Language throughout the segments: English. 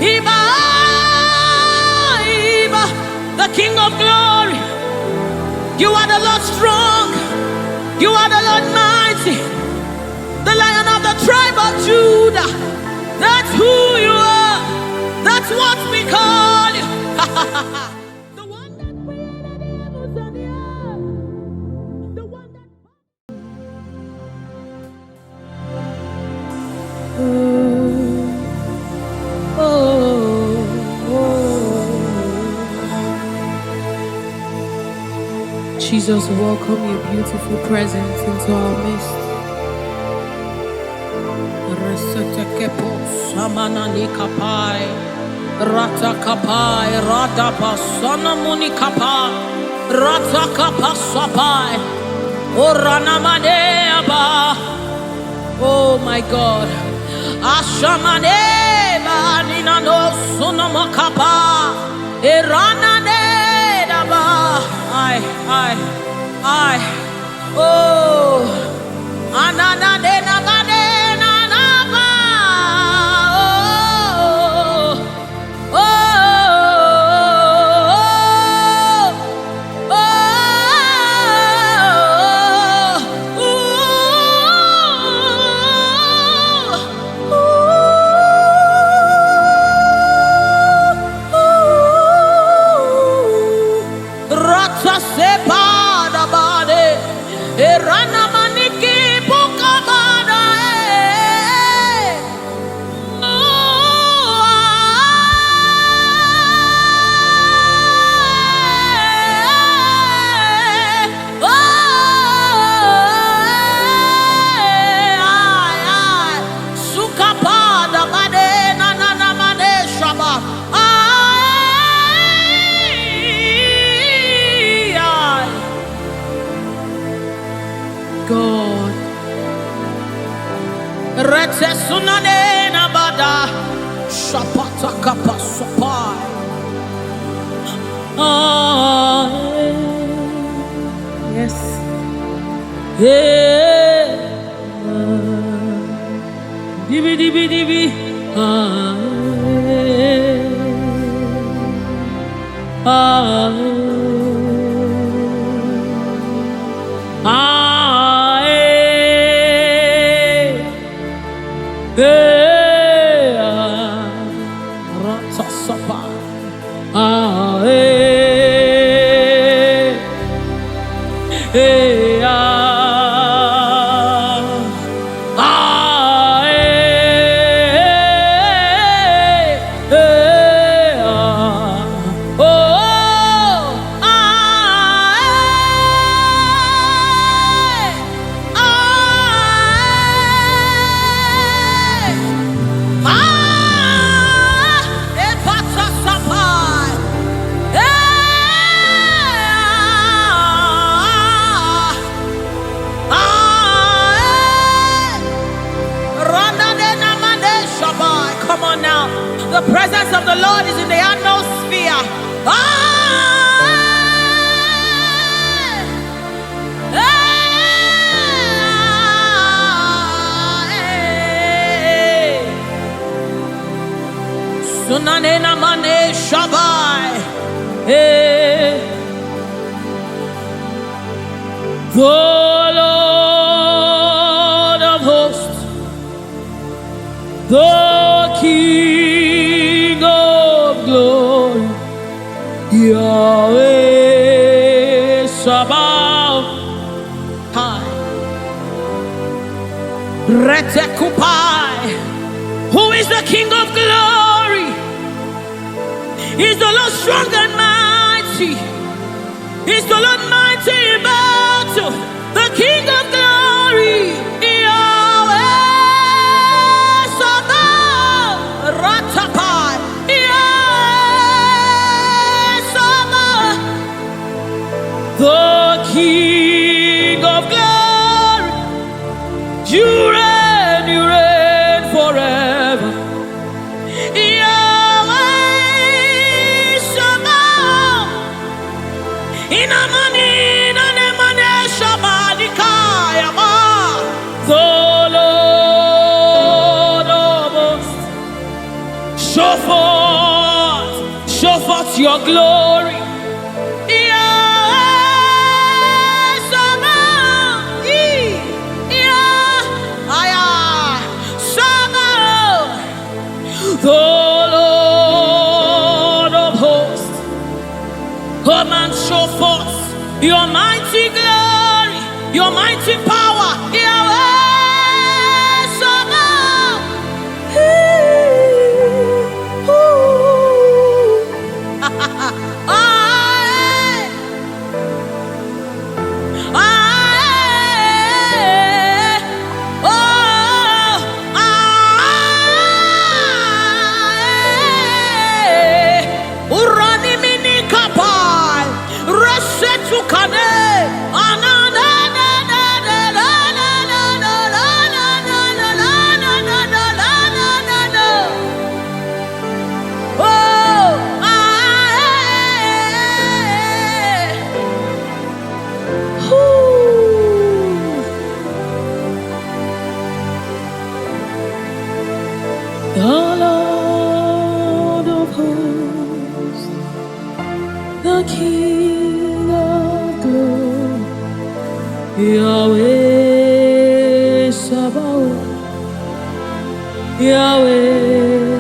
Iba, Iba, the King of glory. You are the Lord strong. You are the Lord mighty, the Lion of the tribe of Judah. That's who you are. That's what we call you. The one that created the heavens and the earth. The one that... Jesus, welcome your beautiful presence into our midst. Samanani kapai, rata kapai, rada pasana muni kapai, rata kapasapai, orana maneaba. Oh my God, ashamaneba nina no sunama kapa, erana nedaba. I, oh, anana dena gadena naba, oh, Rata sepada bade, erana maniki bukabada, sukapada bade na mane shaba. God, rete sunane na bada, shapata kapasopai. Yes, yeah, dibi dibi dibi, the presence of the Lord is in the atmosphere. Sunanena mane shabai. The Lord of hosts, the King of glory, Yahweh Sabaoth, Retekupai. Who is the King of glory? He's the Lord strong and mighty. He's the Lord mighty in battle. The King of glory, Yahweh Sabaoth, Ratapai, Yahweh Sabaoth, the King of glory. You reign forever. So show forth your glory. The Lord of hosts, come and show forth your mighty glory, your mighty power. The Lord of hosts, the King of glory, Yahweh Sabaoth, Yahweh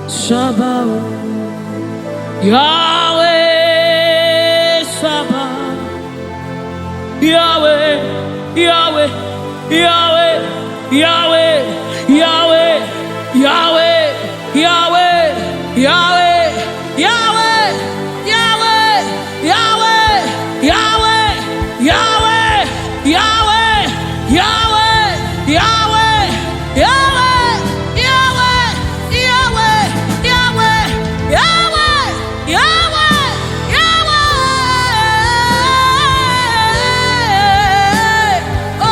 Sabaoth, Yahweh Sabaoth, Yahweh, Yahweh, Yahweh, Yahweh, Yahweh. Yahweh, Yahweh, Yahweh, Yahweh, Yahweh, Yahweh, Yahweh, Yahweh, Yahweh, Yahweh, Yahweh, Yahweh, Yahweh, Yahweh, Yahweh, Yahweh, Yahweh, Yahweh. Oh,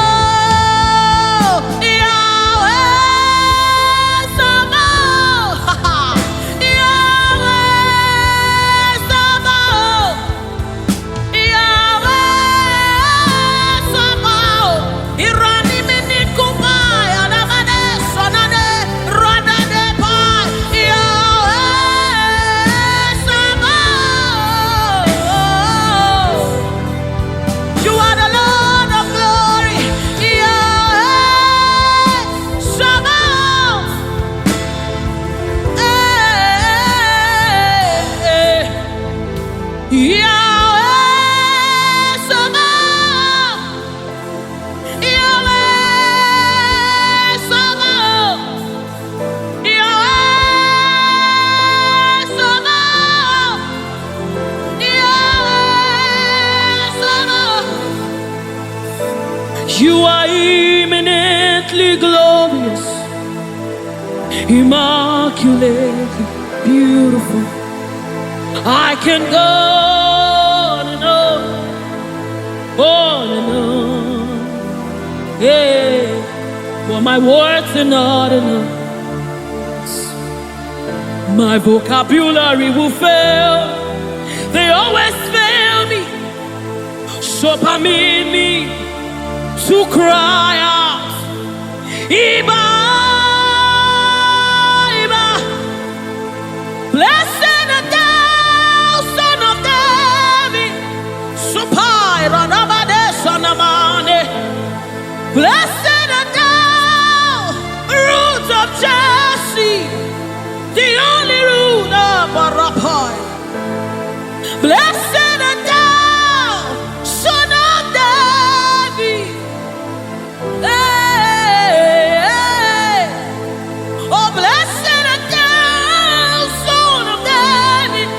You are eminently glorious, immaculately beautiful. I can go on and on, yeah, but my words are not enough. My vocabulary will fail, they always fail me. So permit me to cry out, Iba, Iba. Blessed art thou, Son of David, SuperiorKonceptStudios. Blessed art thou, Root of Jesse, the only root of Arapai. Blessed art thou, Son of David. Hey, hey. Oh, blessed art thou, Son of David.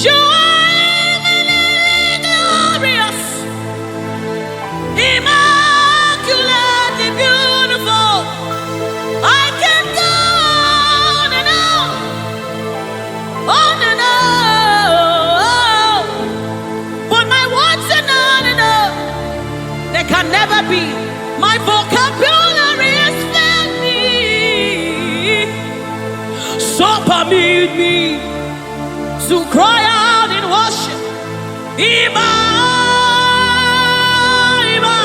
You are eminently glorious, immaculately beautiful. I can go on and on, but my words are not enough. They can never be. My vocabulary is filthy. So permit me to cry out in worship. Iba, Iba.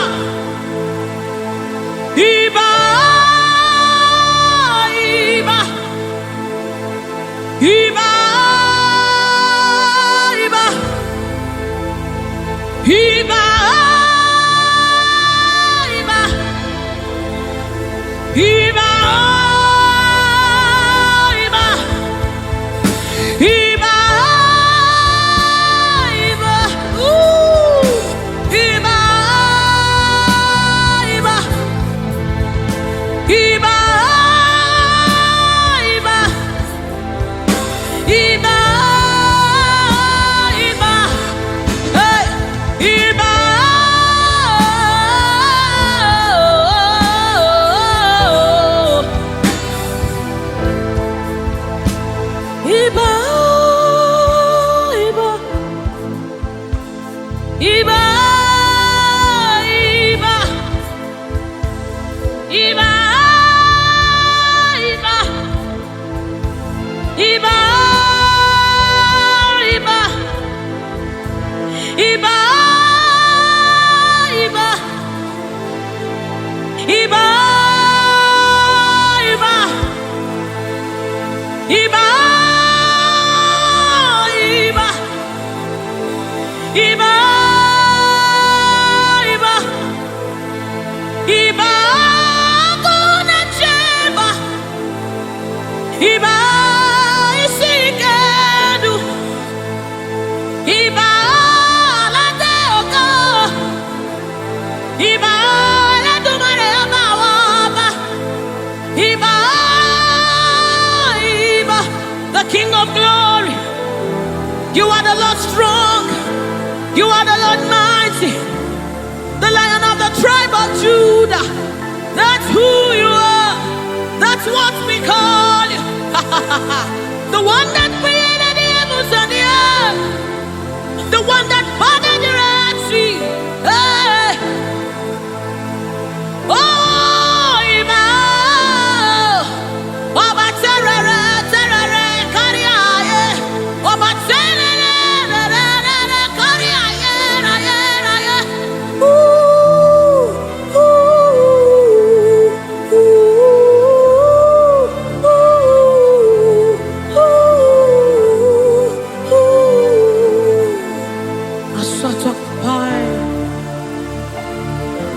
Iba, Iba, Iba, Iba, hey, Iba, Iba, Iba, Iba. Iba, Iba, Iba, Iba, Iba, Iba, Iba, Iba, Iba, Iba, Iba. Iba isikadu, Iba lateoka, Iba latumare amawaba, Iba, Iba, the King of Glory. You are the Lord strong, you are the Lord mighty, the Lion of the tribe of Judah. That's who you are. That's what we call you. The one that created the heavens and the earth, the one that parted the Red Sea. Hey. Oh, Iba, Oba terere, terere, kariaye, Oba terere, kariaye, raye, raye.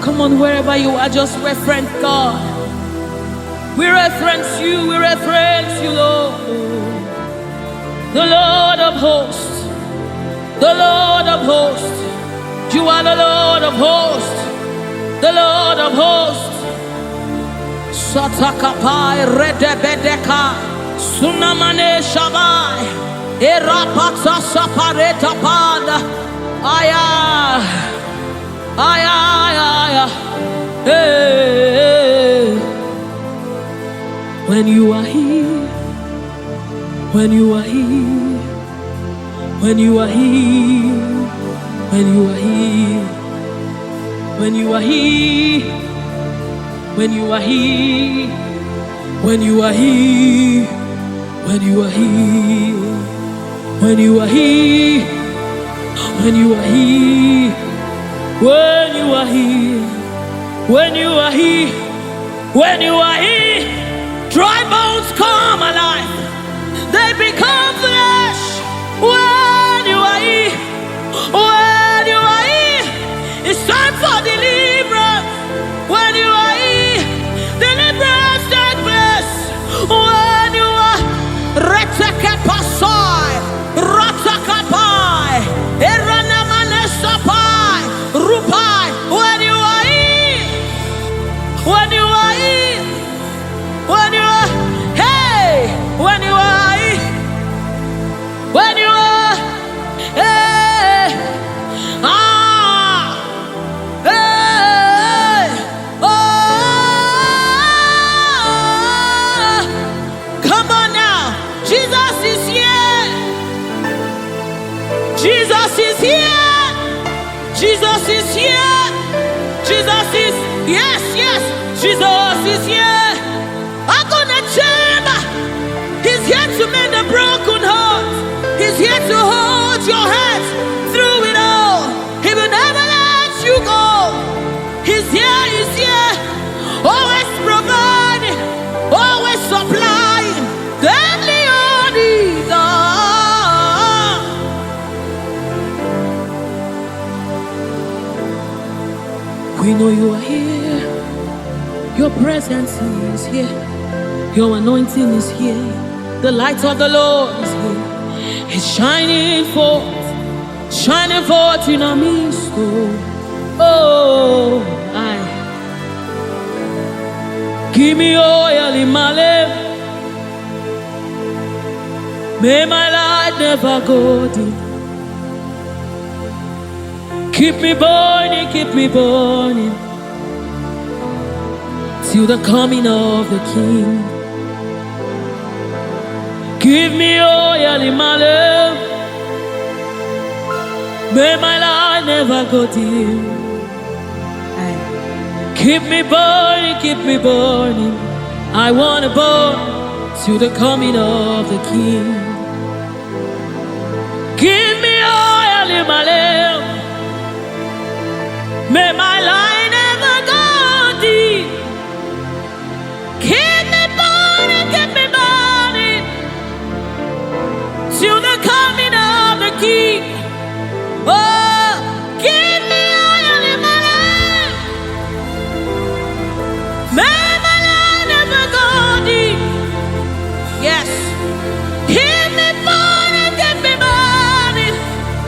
Come on, wherever you are, just reference God. We reference you, Lord. The Lord of hosts, the Lord of hosts. You are the Lord of hosts, the Lord of hosts. Satakapai redebedeka, sunamane shabai, erapata sapareta pada, aya. Ay, ay, ay, ay. Hey. When you are here, when you are here, when you are here, when you are here, when you are here, when you are here, when you are here, when you are here, when you are here, when you are here. When you are here, when you are here, when you are here, dry bones come alive, they become flesh. When you are here, when you are here, it's time for deliverance. When you are here, deliverance takes place. When you are retekepasai, ratakapai, eranamanesapai, rupai. When you are here, when you are here, when you are, hey, when you are here, when you are, hey, ah, hey, oh, come on now, Jesus is here, Jesus is here, Jesus is here, Jesus is, yes, yes, Jesus is here. I'm gonna chamber. He's here to mend the broken heart. He's here to hold your hands through it all. He will never let you go. He's here, always providing, always supplying. Deadly needs. We know you are here. Your presence is here. Your anointing is here. The light of the Lord is here. It's shining forth in our midst. Oh, Give me oil in my lamp. May my light never go dim. Keep me burning, till the coming of the King. Give me oil in my lamp. May my light never go dim. Keep me burning. I wanna burn till the coming of the King. Give me oil in my lamp. May my light never go dim. Keep me burning till the coming of the King. Oh, give me oil in my lamp. May my light never go dim. Yes. Keep me burning.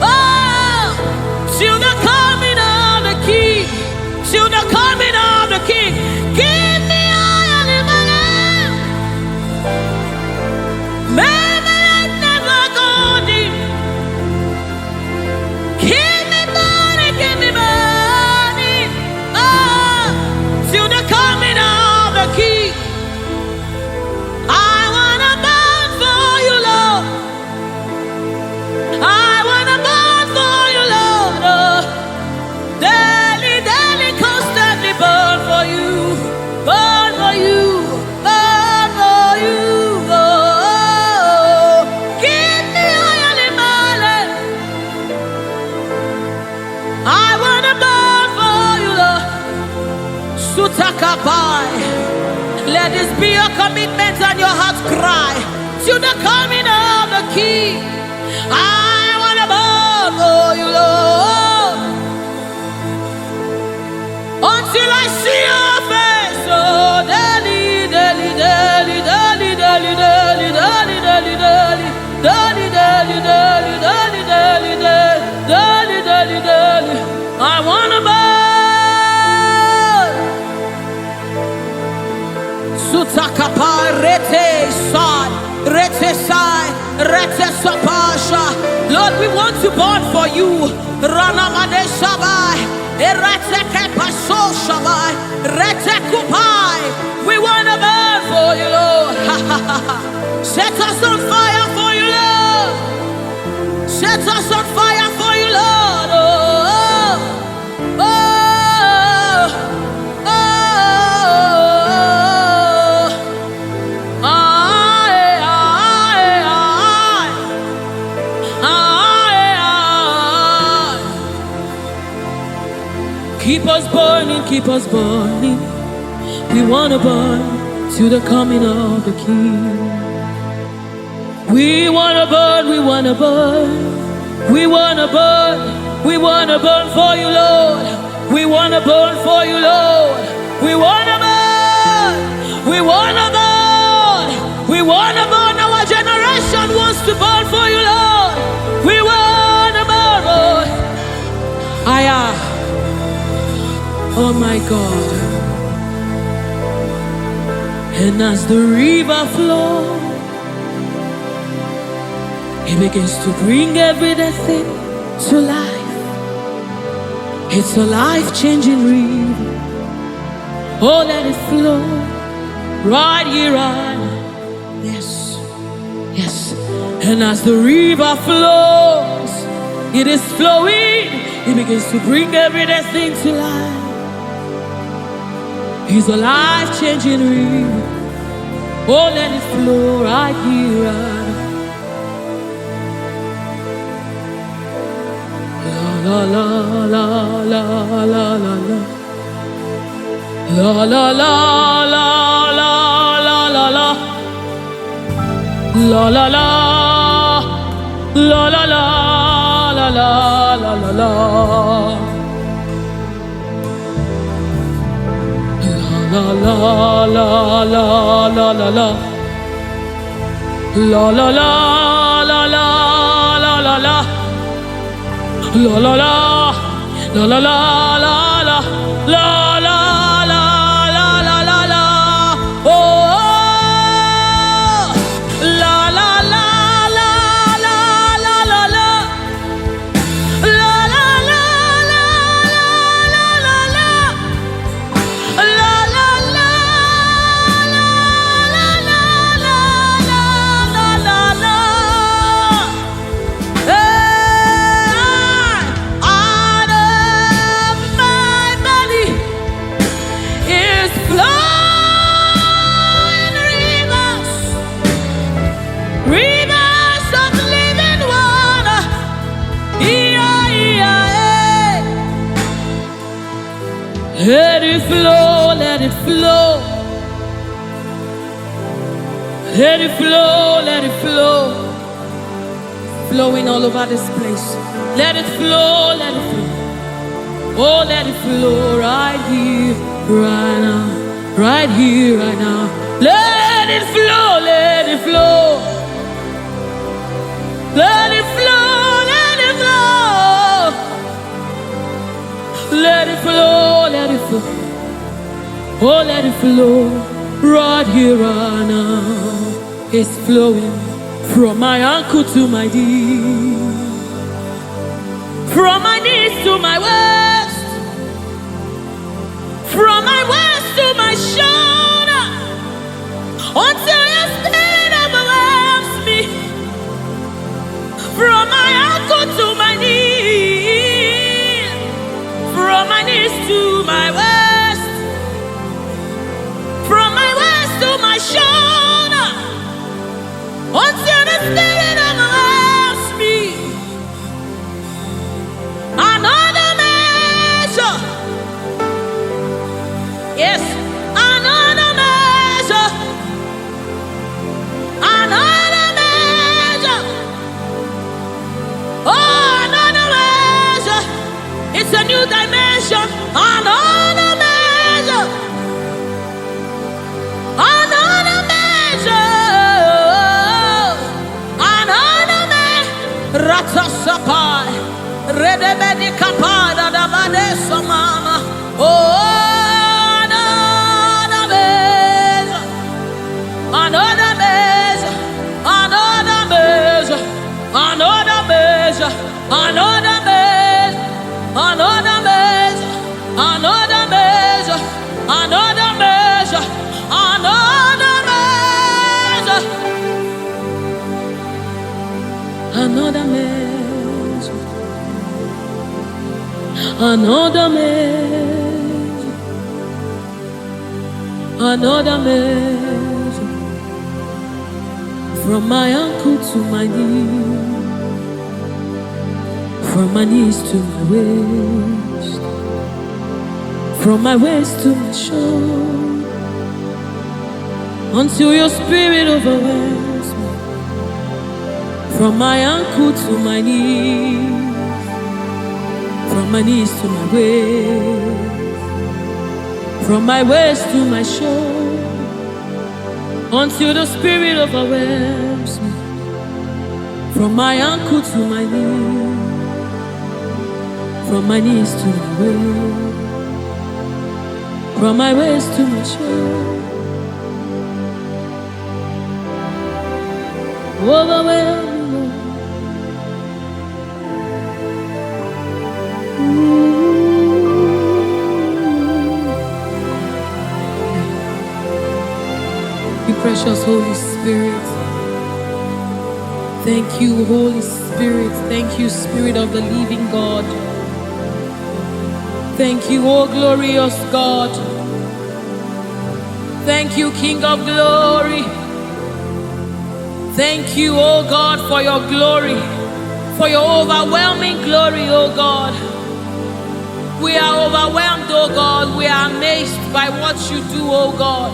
Oh, till the coming of the King. Till the coming of the King. Give me oil in my lamp. May my light never go dim. Keep me burning. Oh, till the coming of the King. I wanna burn for you, Lord. I wanna burn for you, Lord. Oh, daily, constantly burn for you. Burn for you. Burn for you. Oh, give me oil in my lamp. I wanna burn for you, Lord. Sutakabai. Let this be your commitment and your heart's cry to the coming of the King. I wanna burn for you, Lord, until I see your face. Oh, daily, I wanna burn. Sutakapa rete sai, rete sapasha. Lord, we want to burn for you. Ranamade shabai, rete kepaso shabai, rete kupai. We wanna burn for you, Lord. Set us on fire for you, Lord. Set us on fire for you, Lord. Oh, oh, oh, oh. Keep us burning. We wanna burn to the coming of the King. We wanna burn. We wanna burn for you, Lord. We wanna burn for you, Lord. We wanna burn. Our generation wants to burn for you, Lord. We wanna burn, Lord. Oh my God. And as the river flows, it begins to bring everything to life. It's a life-changing river. Oh, let it flow right here, right now. Yes, yes. And as the river flows, it is flowing. It begins to bring everything to life. It's a life-changing river. Oh, let it flow right here, right now. La la la la la la la. La la la la la la la la. La la la la la la la la la la la. La la la la la la la. La la la la la la la la. La la la la la la la la la la la la la la la. it flow. Let it flow, let it flow. Flowing all over this place. Let it flow, let it flow. Oh, let it flow right here, right now. Right here, right now. Let it flow, let it flow. Let it flow, let it flow. Let it flow, let it flow. Oh, let it flow right here, right now. It's flowing from my ankle to my knee, from my knees to my waist, from my waist to my shoulder, until your spirit overwhelms me. From my ankle to my knee, from my knees to my waist, from my waist to my shoulder, until the spirit overwhelms me. Another measure, yes, another measure, another measure, oh, another measure. It's a new dimension. Another measure, another measure, another measure. Ratasapai, redebedi kapada dabade samama. Oh, another measure, another measure, another measure, another measure, another measure, another measure, another measure, another measure, another measure, another measure, another measure, another measure, from my ankle to my knee, from my knees to my waist, from my waist to my shoulder, until your spirit overwhelms me. From my ankle to my knees, from my knees to my waist, from my waist to my shoulder, until the spirit overwhelms me. From my ankle to my knees, from my knees to my waist, from my waist to my shoulder, overwhelm me, Lord. You precious Holy Spirit. Thank you, Holy Spirit. Thank you, Spirit of the living God. Thank you, oh glorious God. Thank you, King of glory. Thank you, oh God, for your glory, for your overwhelming glory, oh God. We are overwhelmed, oh God. We are amazed by what you do, oh God.